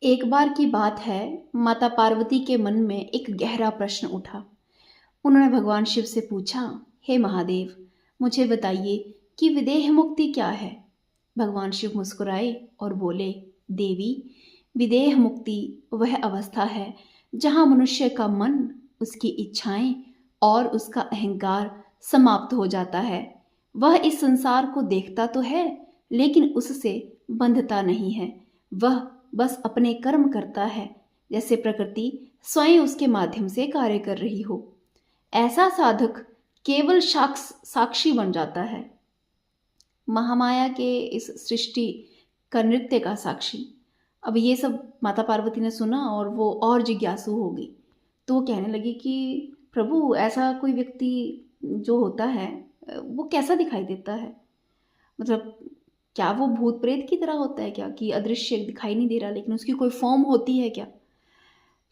एक बार की बात है, माता पार्वती के मन में एक गहरा प्रश्न उठा। उन्होंने भगवान शिव से पूछा, हे महादेव, मुझे बताइए कि विदेह मुक्ति क्या है। भगवान शिव मुस्कुराए और बोले, देवी, विदेह मुक्ति वह अवस्था है जहाँ मनुष्य का मन, उसकी इच्छाएं और उसका अहंकार समाप्त हो जाता है। वह इस संसार को देखता तो है, लेकिन उससे बंधता नहीं है। वह बस अपने कर्म करता है, जैसे प्रकृति स्वयं उसके माध्यम से कार्य कर रही हो। ऐसा साधक केवल साक्षी बन जाता है, महामाया के इस सृष्टि का नृत्य का साक्षी। अब ये सब माता पार्वती ने सुना और वो और जिज्ञासु हो गई। तो वो कहने लगी कि प्रभु, ऐसा कोई व्यक्ति जो होता है वो कैसा दिखाई देता है? मतलब क्या वो भूत प्रेत की तरह होता है क्या, कि अदृश्य दिखाई नहीं दे रहा लेकिन उसकी कोई फॉर्म होती है क्या?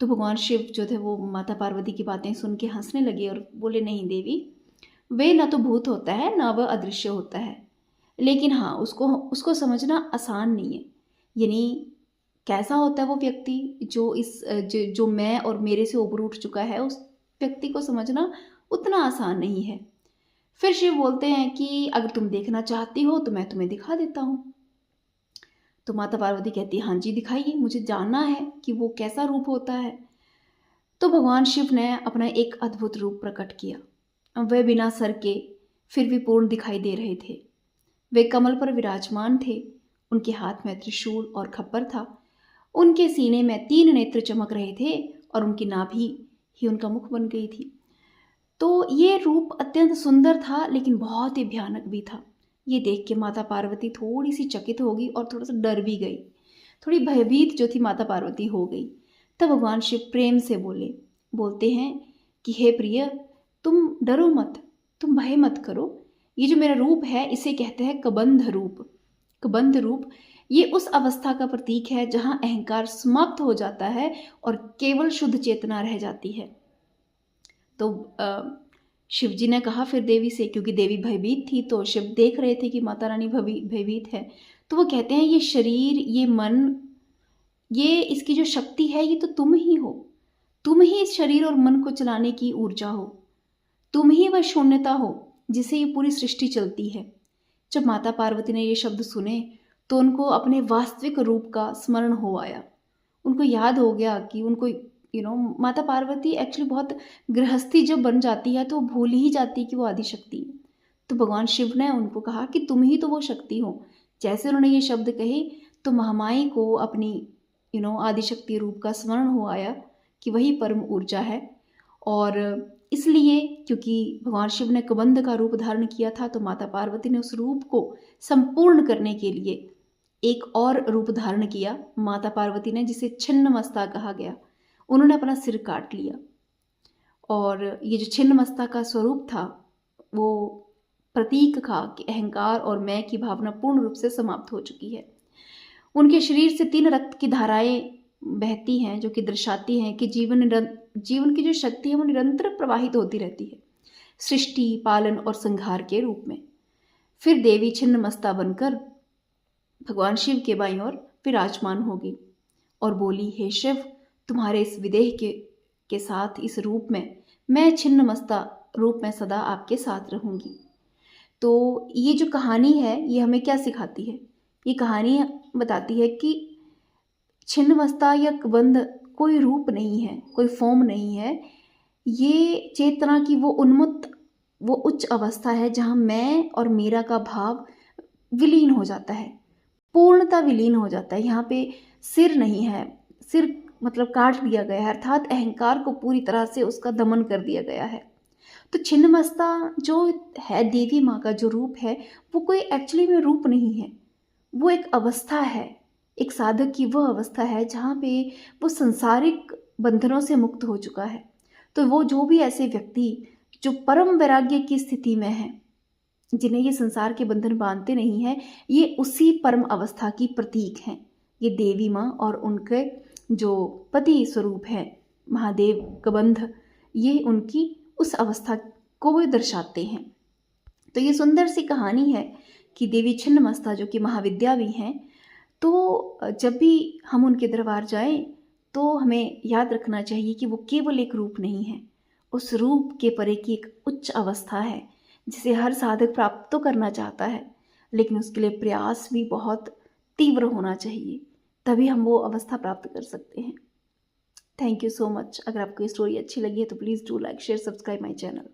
तो भगवान शिव जो थे वो माता पार्वती की बातें सुन के हंसने लगे और बोले, नहीं देवी, वे ना तो भूत होता है ना वह अदृश्य होता है, लेकिन हाँ, उसको उसको समझना आसान नहीं है। यानी कैसा होता है वो व्यक्ति जो जो मैं और मेरे से ऊपर उठ चुका है, उस व्यक्ति को समझना उतना आसान नहीं है। फिर शिव बोलते हैं कि अगर तुम देखना चाहती हो तो मैं तुम्हें दिखा देता हूँ। तो माता पार्वती कहती है, हाँ जी दिखाइए, मुझे जानना है कि वो कैसा रूप होता है। तो भगवान शिव ने अपना एक अद्भुत रूप प्रकट किया। वे बिना सर के फिर भी पूर्ण दिखाई दे रहे थे। वे कमल पर विराजमान थे। उनके हाथ में त्रिशूल और खप्पर था। उनके सीने में 3 नेत्र चमक रहे थे और उनकी नाभि ही उनका मुख बन गई थी। तो ये रूप अत्यंत सुंदर था, लेकिन बहुत ही भयानक भी था। ये देख के माता पार्वती थोड़ी सी चकित हो गई और थोड़ा सा डर भी गई। थोड़ी भयभीत जो थी माता पार्वती हो गई। तब भगवान शिव प्रेम से बोलते हैं कि हे प्रिय, तुम डरो मत, तुम भय मत करो। ये जो मेरा रूप है इसे कहते हैं कबंध रूप। कबंध रूप ये उस अवस्था का प्रतीक है जहाँ अहंकार समाप्त हो जाता है और केवल शुद्ध चेतना रह जाती है। तो शिव जी ने कहा फिर देवी से, क्योंकि देवी भयभीत थी, तो शिव देख रहे थे कि माता रानी भयभीत है। तो वो कहते हैं, ये शरीर, ये मन, ये इसकी जो शक्ति है, ये तो तुम ही हो। तुम ही इस शरीर और मन को चलाने की ऊर्जा हो। तुम ही वह शून्यता हो जिसे ये पूरी सृष्टि चलती है। जब माता पार्वती ने ये शब्द सुने तो उनको अपने वास्तविक रूप का स्मरण हो आया। उनको याद हो गया कि उनको माता पार्वती एक्चुअली बहुत गृहस्थी जब बन जाती है तो वो भूल ही जाती है कि वो आदिशक्ति है। तो भगवान शिव ने उनको कहा कि तुम ही तो वो शक्ति हो। जैसे उन्होंने ये शब्द कहे तो महामाई को अपनी आदिशक्ति रूप का स्मरण हो आया कि वही परम ऊर्जा है। और इसलिए क्योंकि भगवान शिव ने कबंध का रूप धारण किया था, तो माता पार्वती ने उस रूप को संपूर्ण करने के लिए एक और रूप धारण किया माता पार्वती ने, जिसे छिन्नमस्ता कहा गया। उन्होंने अपना सिर काट लिया और ये जो छिन्नमस्ता का स्वरूप था वो प्रतीक था कि अहंकार और मैं की भावना पूर्ण रूप से समाप्त हो चुकी है। उनके शरीर से 3 रक्त की धाराएं बहती हैं, जो कि दर्शाती हैं कि जीवन की जो शक्ति है वो निरंतर प्रवाहित होती रहती है, सृष्टि, पालन और संहार के रूप में। फिर देवी छिन्नमस्ता बनकर भगवान शिव के बाईं ओर विराजमान होगी और बोली, हे शिव, तुम्हारे इस विदेह के साथ इस रूप में मैं छिन्नमस्ता रूप में सदा आपके साथ रहूंगी। तो ये जो कहानी है ये हमें क्या सिखाती है? ये कहानी बताती है कि छिन्नमस्ता या कबंध कोई रूप नहीं है, कोई फॉर्म नहीं है। ये चेतना की वो उन्मुक्त, वो उच्च अवस्था है जहाँ मैं और मेरा का भाव विलीन हो जाता है, पूर्णता विलीन हो जाता है। यहाँ पे सिर नहीं है, सिर मतलब काट दिया गया है, अर्थात अहंकार को पूरी तरह से उसका दमन कर दिया गया है। तो छिन्नमस्ता जो है, देवी माँ का जो रूप है, वो कोई एक्चुअली में रूप नहीं है, वो एक अवस्था है। एक साधक की वह अवस्था है जहाँ पे वो संसारिक बंधनों से मुक्त हो चुका है। तो वो जो भी ऐसे व्यक्ति जो परम वैराग्य की स्थिति में है, जिन्हें ये संसार के बंधन बांधते नहीं हैं, ये उसी परम अवस्था की प्रतीक हैं। ये देवी माँ और उनके जो पति स्वरूप है महादेव कबंध, ये उनकी उस अवस्था को वो दर्शाते हैं। तो ये सुंदर सी कहानी है कि देवी छिन्नमस्ता जो कि महाविद्या भी हैं, तो जब भी हम उनके दरबार जाएं तो हमें याद रखना चाहिए कि वो केवल एक रूप नहीं है, उस रूप के परे की एक उच्च अवस्था है जिसे हर साधक प्राप्त तो करना चाहता है, लेकिन उसके लिए प्रयास भी बहुत तीव्र होना चाहिए, तभी हम वो अवस्था प्राप्त कर सकते हैं। Thank you so much. अगर आपको ये स्टोरी अच्छी लगी है तो please do like share subscribe my channel.